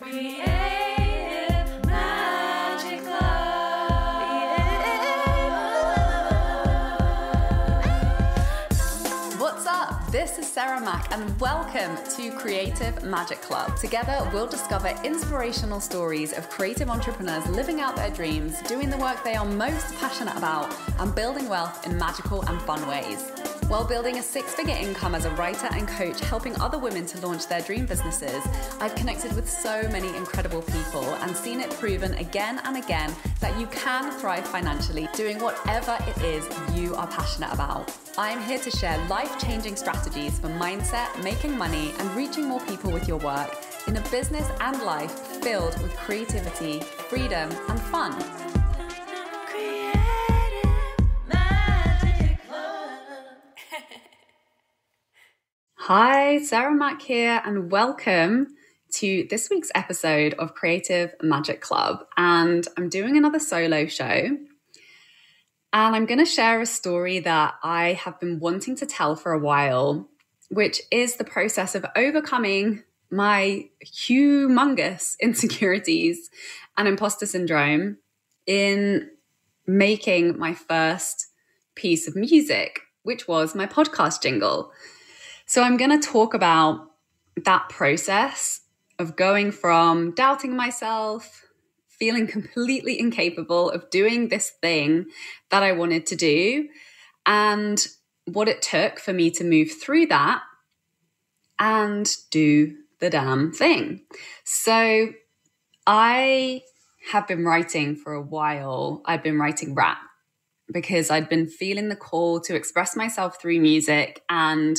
Creative Magic Club. What's up? This is Sarah Mack and welcome to Creative Magic Club. Together, we'll discover inspirational stories of creative entrepreneurs living out their dreams, doing the work they are most passionate about, and building wealth in magical and fun ways. While building a six-figure income as a writer and coach, helping other women to launch their dream businesses, I've connected with so many incredible people and seen it proven again and again that you can thrive financially doing whatever it is you are passionate about. I am here to share life-changing strategies for mindset, making money, and reaching more people with your work in a business and life filled with creativity, freedom, and fun. Hi, Sarah Mack here, and welcome to this week's episode of Creative Magic Club. And I'm doing another solo show, and I'm going to share a story that I have been wanting to tell for a while, which is the process of overcoming my humongous insecurities and imposter syndrome in making my first piece of music, which was my podcast jingle. So I'm going to talk about that process of going from doubting myself, feeling completely incapable of doing this thing that I wanted to do, and what it took for me to move through that and do the damn thing. So I have been writing for a while. I've been writing rap because I'd been feeling the call to express myself through music and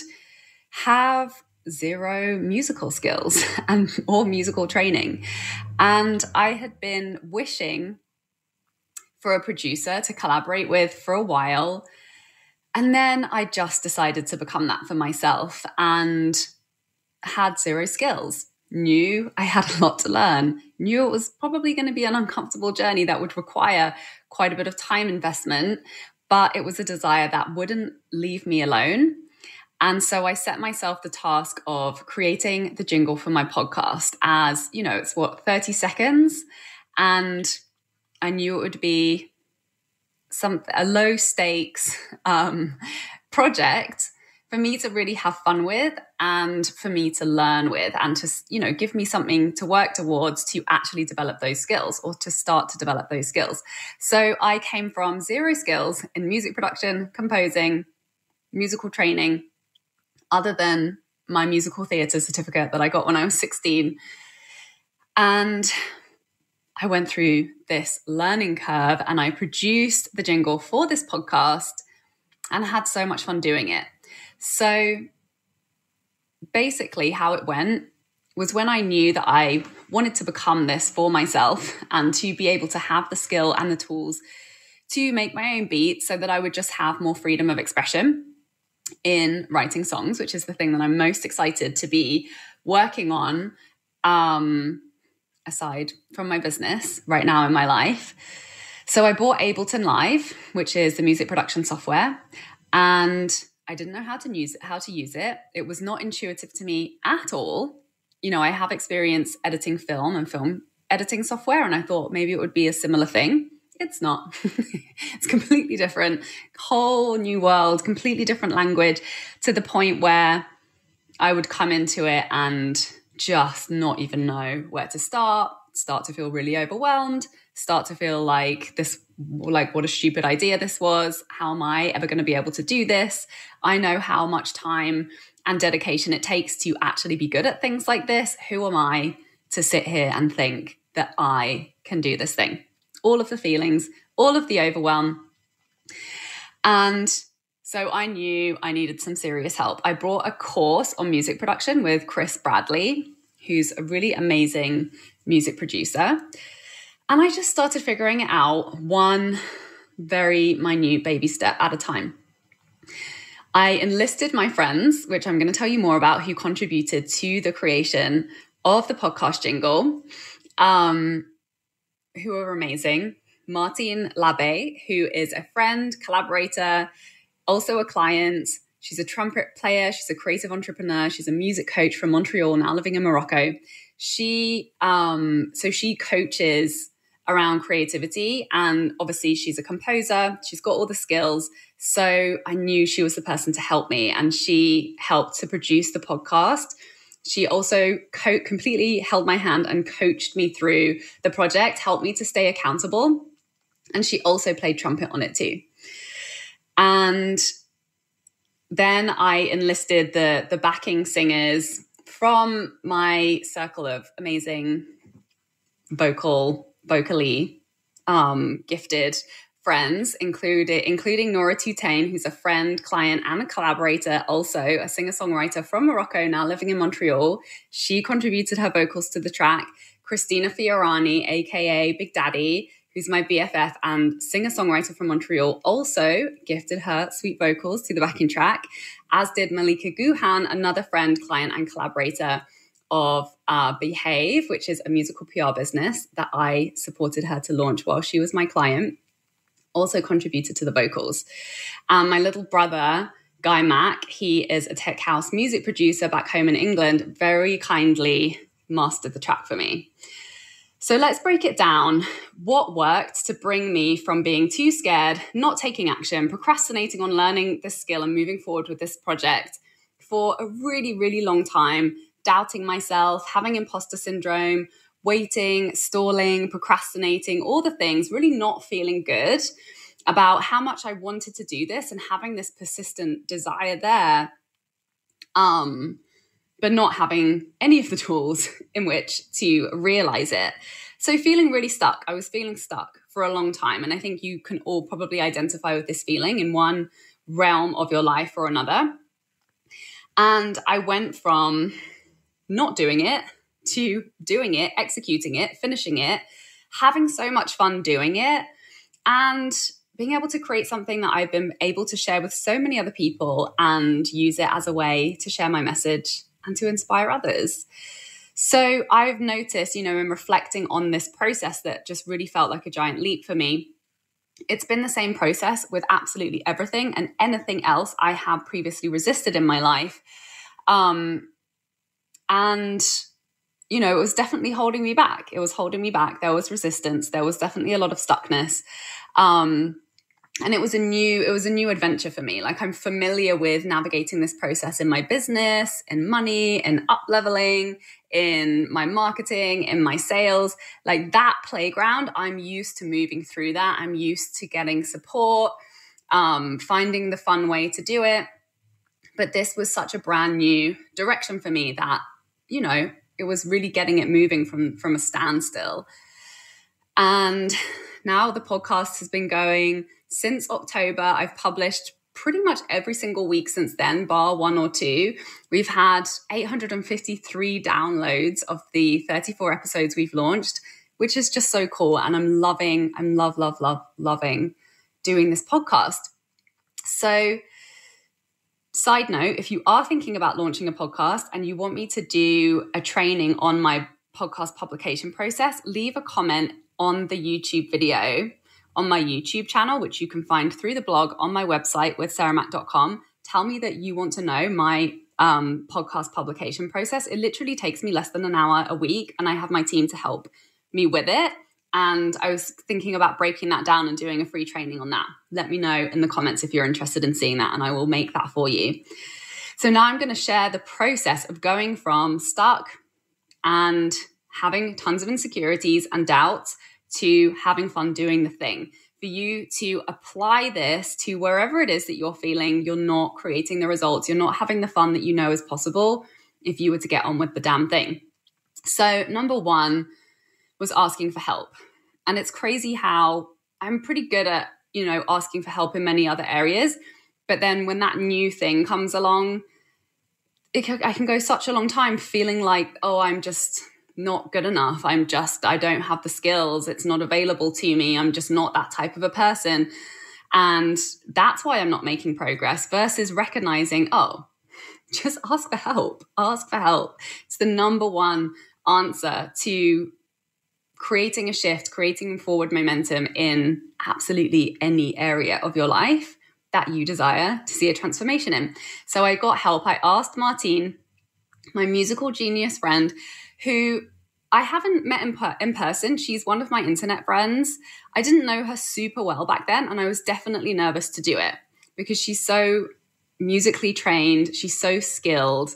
have zero musical skills or musical training. And I had been wishing for a producer to collaborate with for a while. And then I just decided to become that for myself and had zero skills. Knew I had a lot to learn. Knew it was probably going to be an uncomfortable journey that would require quite a bit of time investment, but it was a desire that wouldn't leave me alone. And so I set myself the task of creating the jingle for my podcast as, you know, it's 30 seconds. And I knew it would be a low stakes project for me to really have fun with and for me to learn with and to, you know, give me something to work towards to actually develop those skills or to start to develop those skills. So I came from zero skills in music production, composing, musical training, other than my musical theatre certificate that I got when I was 16. And I went through this learning curve and I produced the jingle for this podcast and had so much fun doing it. So basically how it went was when I knew that I wanted to become this for myself and to be able to have the skill and the tools to make my own beats so that I would just have more freedom of expression in writing songs, which is the thing that I'm most excited to be working on, aside from my business right now in my life. So I bought Ableton Live, which is the music production software, and I didn't know how to use it. It was not intuitive to me at all. You know, I have experience editing film and film editing software, and I thought maybe it would be a similar thing. It's not. It's completely different, whole new world, completely different language, to the point where I would come into it and just not even know where to start to feel really overwhelmed, start to feel like what a stupid idea this was. How am I ever going to be able to do this? I know how much time and dedication it takes to actually be good at things like this. Who am I to sit here and think that I can do this thing? All of the feelings, all of the overwhelm. And so I knew I needed some serious help. I brought a course on music production with Chris Bradley, who's a really amazing music producer. And I just started figuring it out one very minute baby step at a time. I enlisted my friends, which I'm going to tell you more about, who contributed to the creation of the podcast jingle, who are amazing. Martine Labbe, who is a friend, collaborator, also a client, She's a trumpet player. She's a creative entrepreneur. She's a music coach from Montreal, now living in Morocco. She coaches around creativity, and obviously she's a composer. She's got all the skills. So I knew she was the person to help me, and she helped to produce the podcast. She also completely held my hand and coached me through the project, helped me to stay accountable. And she also played trumpet on it too. And then I enlisted the backing singers from my circle of amazing vocally gifted friends, including Nora Toutain, who's a friend, client, and a collaborator, also a singer-songwriter from Morocco, now living in Montreal. She contributed her vocals to the track. Christina Fiorani, aka Big Daddy, who's my BFF and singer-songwriter from Montreal, also gifted her sweet vocals to the backing track, as did Malika Guhan, another friend, client, and collaborator of Behave, which is a musical PR business that I supported her to launch while she was my client, also contributed to the vocals. My little brother, Guy Mack, he is a tech house music producer back home in England, very kindly mastered the track for me. So let's break it down. What worked to bring me from being too scared, not taking action, procrastinating on learning this skill and moving forward with this project for a really, really long time, doubting myself, having imposter syndrome, waiting, stalling, procrastinating, all the things, really not feeling good about how much I wanted to do this and having this persistent desire there, but not having any of the tools in which to realize it. So feeling really stuck. I was feeling stuck for a long time. And I think you can all probably identify with this feeling in one realm of your life or another. And I went from not doing it to doing it, executing it, finishing it, having so much fun doing it, and being able to create something that I've been able to share with so many other people and use it as a way to share my message and to inspire others. So I've noticed, in reflecting on this process that just really felt like a giant leap for me, it's been the same process with absolutely everything and anything else I have previously resisted in my life. It was definitely holding me back. It was holding me back. There was resistance. There was definitely a lot of stuckness. And it was a new adventure for me. Like, I'm familiar with navigating this process in my business, in money, in up-leveling, in my marketing, in my sales. Like, that playground, I'm used to moving through that. I'm used to getting support, finding the fun way to do it. But this was such a brand new direction for me that, it was really getting it moving from a standstill. And now the podcast has been going since October. I've published pretty much every single week since then, bar one or two. We've had 853 downloads of the 34 episodes we've launched, which is just so cool. And I'm loving doing this podcast. So, side note, if you are thinking about launching a podcast and you want me to do a training on my podcast publication process, leave a comment on the YouTube video on my YouTube channel, which you can find through the blog on my website withsarahmac.com. Tell me that you want to know my podcast publication process. It literally takes me less than an hour a week, and I have my team to help me with it. And I was thinking about breaking that down and doing a free training on that. Let me know in the comments if you're interested in seeing that, and I will make that for you. So now I'm going to share the process of going from stuck and having tons of insecurities and doubts to having fun doing the thing, for you to apply this to wherever it is that you're feeling you're not creating the results, you're not having the fun that you know is possible if you were to get on with the damn thing. So number one was asking for help. And it's crazy how I'm pretty good at, asking for help in many other areas. But then when that new thing comes along, I can go such a long time feeling like, oh, I'm just not good enough. I don't have the skills. It's not available to me. I'm just not that type of a person. And that's why I'm not making progress, versus recognizing, oh, just ask for help. Ask for help. It's the number one answer to creating a shift, creating forward momentum in absolutely any area of your life. that you desire to see a transformation in. So I got help. I asked Martine, my musical genius friend, who I haven't met in person. She's one of my internet friends. I didn't know her super well back then, and I was definitely nervous to do it because she's so musically trained. She's so skilled.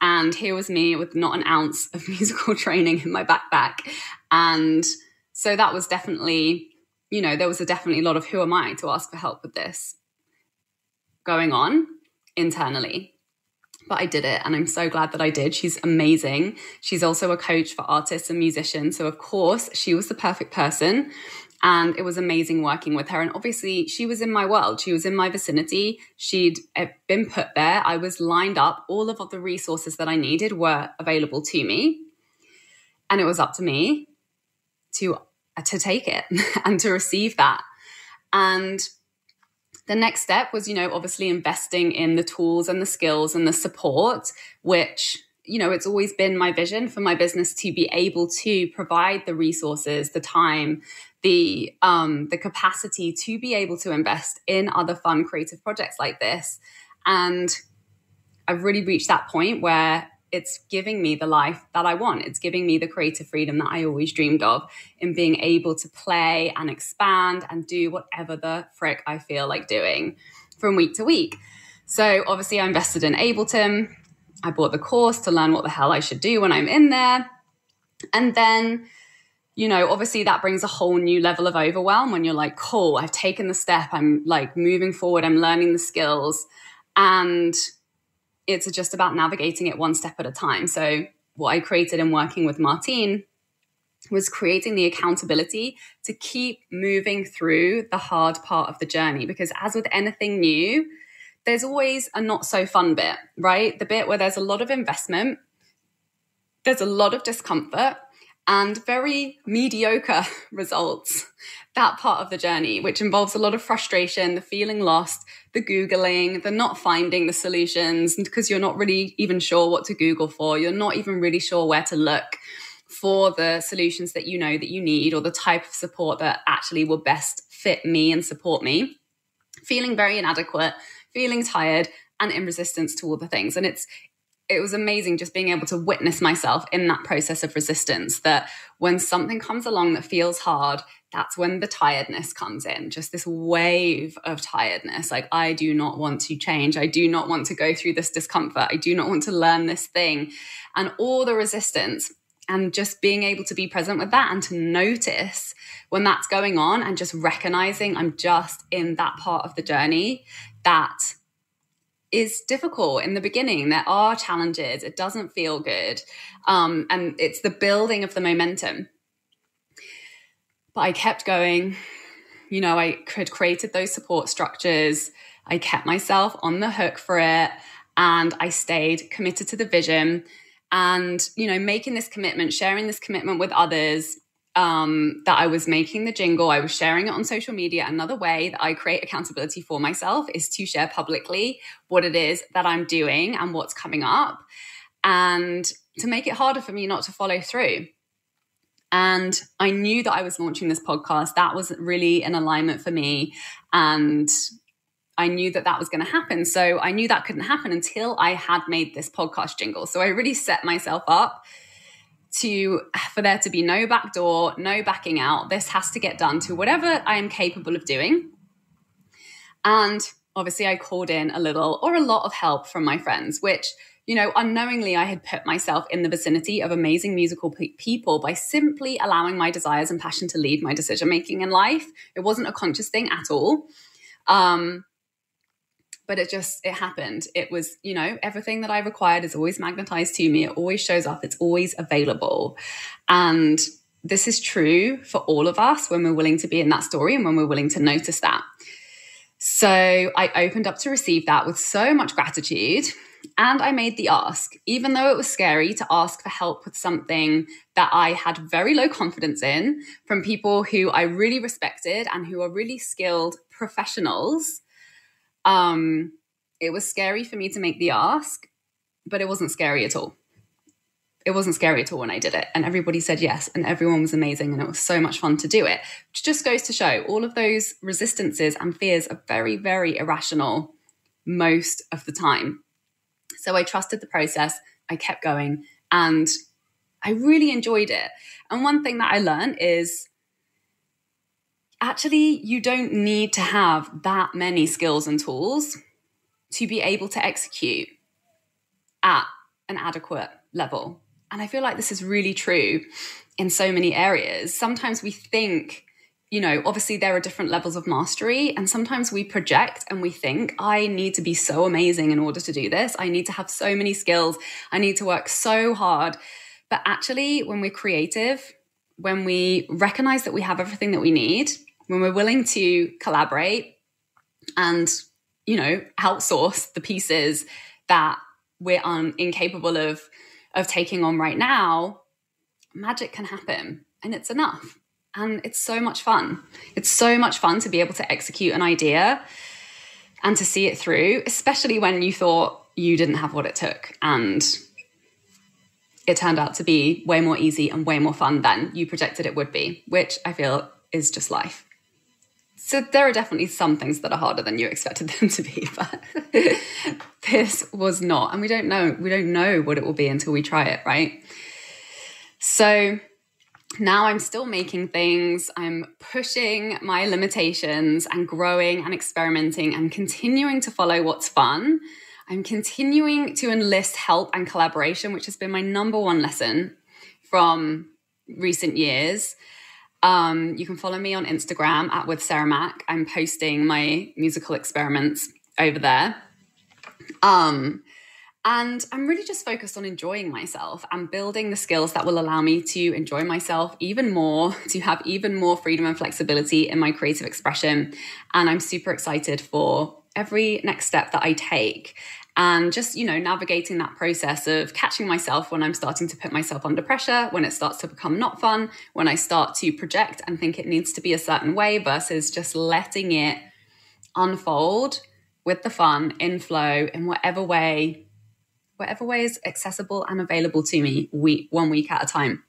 And here was me with not an ounce of musical training in my backpack. And so that was definitely, there was definitely a lot of who am I to ask for help with this going on internally. But I did it, and I'm so glad that I did. She's amazing. She's also a coach for artists and musicians. So of course, she was the perfect person. And it was amazing working with her. And obviously, she was in my world. She was in my vicinity. She'd been put there. I was lined up. All of the resources that I needed were available to me. And it was up to me to take it and to receive that. And the next step was, obviously investing in the tools and the skills and the support, which, it's always been my vision for my business to be able to provide the resources, the time, the capacity to be able to invest in other fun creative projects like this. And I've really reached that point where it's giving me the life that I want. It's giving me the creative freedom that I always dreamed of in being able to play and expand and do whatever the frick I feel like doing from week to week. So obviously I invested in Ableton. I bought the course to learn what the hell I should do when I'm in there. And then, obviously that brings a whole new level of overwhelm when you're like, cool, I've taken the step. I'm like moving forward. I'm learning the skills. And it's just about navigating it one step at a time. So what I created in working with Martine was creating the accountability to keep moving through the hard part of the journey. Because as with anything new, there's always a not so fun bit, right? The bit where there's a lot of investment, there's a lot of discomfort, and very mediocre results. That part of the journey, which involves a lot of frustration, the feeling lost, the Googling, the not finding the solutions because you're not really even sure what to Google for. You're not even really sure where to look for the solutions that you know that you need or the type of support that actually will best fit me and support me. Feeling very inadequate, feeling tired and in resistance to all the things. And it was amazing just being able to witness myself in that process of resistance, that when something comes along that feels hard, that's when the tiredness comes in, just this wave of tiredness. Like, I do not want to change. I do not want to go through this discomfort. I do not want to learn this thing, and all the resistance, and just being able to be present with that and to notice when that's going on and just recognizing I'm just in that part of the journey that is difficult in the beginning. There are challenges. It doesn't feel good. And it's the building of the momentum. But I kept going. I had created those support structures. I kept myself on the hook for it. And I stayed committed to the vision. And, making this commitment, sharing this commitment with others, that I was making the jingle. I was sharing it on social media. Another way that I create accountability for myself is to share publicly what it is that I'm doing and what's coming up, and to make it harder for me not to follow through. And I knew that I was launching this podcast. That was really an alignment for me. And I knew that that was going to happen. So I knew that couldn't happen until I had made this podcast jingle. So I really set myself up for there to be no back door, no backing out. This has to get done to whatever I am capable of doing. And obviously I called in a little or a lot of help from my friends, which, unknowingly I had put myself in the vicinity of amazing musical people by simply allowing my desires and passion to lead my decision-making in life. It wasn't a conscious thing at all. But it happened. It was, everything that I required is always magnetized to me. It always shows up. It's always available. And this is true for all of us when we're willing to be in that story and when we're willing to notice that. So I opened up to receive that with so much gratitude. And I made the ask, even though it was scary to ask for help with something that I had very low confidence in from people who I really respected and who are really skilled professionals. It was scary for me to make the ask, but it wasn't scary at all. it wasn't scary at all when I did it. And everybody said yes, and everyone was amazing, and it was so much fun to do it. Which just goes to show all of those resistances and fears are very, very irrational most of the time. So I trusted the process, I kept going, and I really enjoyed it. And one thing that I learned is actually you don't need to have that many skills and tools to be able to execute at an adequate level. And I feel like this is really true in so many areas. Sometimes we think, obviously there are different levels of mastery, and sometimes we project and we think, I need to be so amazing in order to do this. I need to have so many skills. I need to work so hard. But actually, when we're creative, when we recognize that we have everything that we need, when we're willing to collaborate and, outsource the pieces that we're incapable of taking on right now, magic can happen, and it's enough. And it's so much fun. It's so much fun to be able to execute an idea and to see it through, especially when you thought you didn't have what it took. And it turned out to be way more easy and way more fun than you projected it would be, which I feel is just life. So there are definitely some things that are harder than you expected them to be, but this was not. And we don't know what it will be until we try it, right? So now I'm still making things. I'm pushing my limitations and growing and experimenting and continuing to follow what's fun. I'm continuing to enlist help and collaboration, which has been my number one lesson from recent years. You can follow me on Instagram @WithSarahMac. I'm posting my musical experiments over there. And I'm really just focused on enjoying myself and building the skills that will allow me to enjoy myself even more, to have even more freedom and flexibility in my creative expression. And I'm super excited for every next step that I take. And just, navigating that process of catching myself when I'm starting to put myself under pressure, when it starts to become not fun, when I start to project and think it needs to be a certain way versus just letting it unfold with the fun, in flow, in whatever way is accessible and available to me 1 week at a time.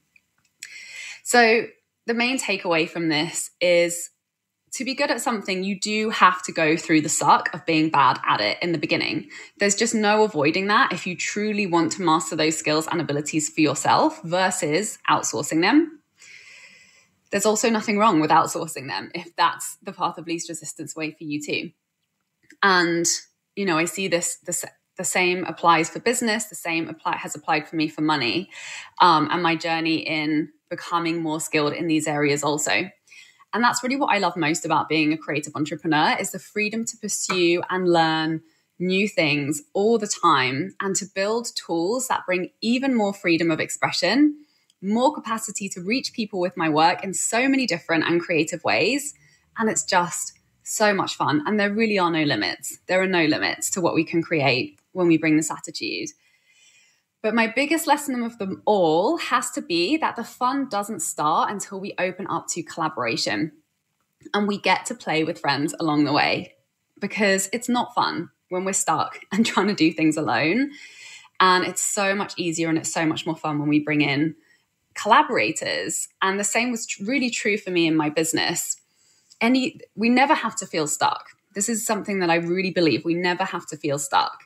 So the main takeaway from this is to be good at something, you do have to go through the suck of being bad at it in the beginning. There's just no avoiding that if you truly want to master those skills and abilities for yourself versus outsourcing them. There's also nothing wrong with outsourcing them if that's the path of least resistance way for you too. And, I see the same applies for business. The same has applied for me for money, and my journey in becoming more skilled in these areas also. And that's really what I love most about being a creative entrepreneur is the freedom to pursue and learn new things all the time and to build tools that bring even more freedom of expression, more capacity to reach people with my work in so many different and creative ways. And it's just so much fun. And there really are no limits. There are no limits to what we can create when we bring this attitude. But my biggest lesson of them all has to be that the fun doesn't start until we open up to collaboration and we get to play with friends along the way, because it's not fun when we're stuck and trying to do things alone. And it's so much easier and it's so much more fun when we bring in collaborators. And the same was really true for me in my business. We never have to feel stuck. This is something that I really believe. We never have to feel stuck.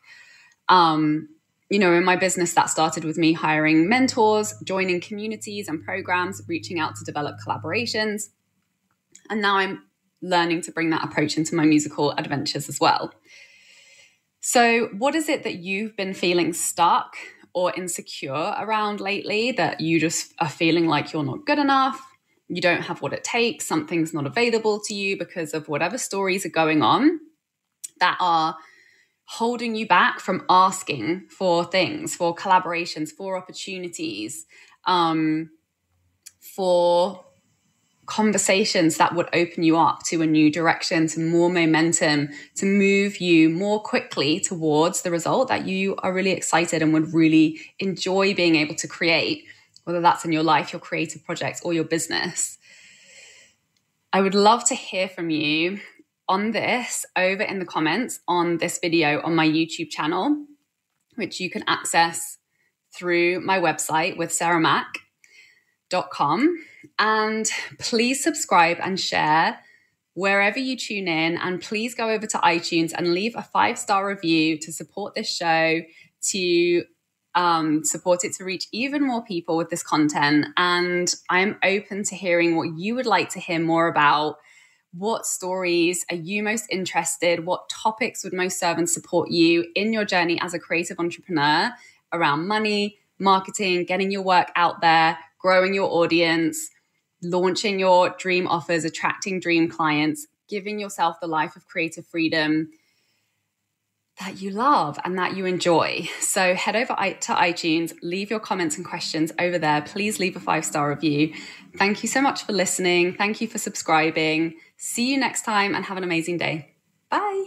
In my business, that started with me hiring mentors, joining communities and programs, reaching out to develop collaborations. And now I'm learning to bring that approach into my musical adventures as well. So what is it that you've been feeling stuck or insecure around lately, that you just are feeling like you're not good enough, you don't have what it takes, something's not available to you because of whatever stories are going on that are holding you back from asking for things, for collaborations, for opportunities, for conversations that would open you up to a new direction, to more momentum, to move you more quickly towards the result that you are really excited and would really enjoy being able to create, whether that's in your life, your creative projects, or your business. I would love to hear from you on this over in the comments on this video on my YouTube channel, which you can access through my website with sarahmac.com. And please subscribe and share wherever you tune in. And please go over to iTunes and leave a 5-star review to support this show, to support it to reach even more people with this content. And I'm open to hearing what you would like to hear more about. What stories are you most interested? What topics would most serve and support you in your journey as a creative entrepreneur around money, marketing, getting your work out there, growing your audience, launching your dream offers, attracting dream clients, giving yourself the life of creative freedom that you love and that you enjoy. So head over to iTunes, leave your comments and questions over there. Please leave a 5-star review. Thank you so much for listening. Thank you for subscribing. See you next time and have an amazing day. Bye.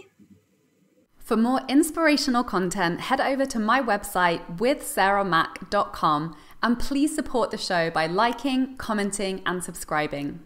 For more inspirational content, head over to my website withsarahmac.com and please support the show by liking, commenting, and subscribing.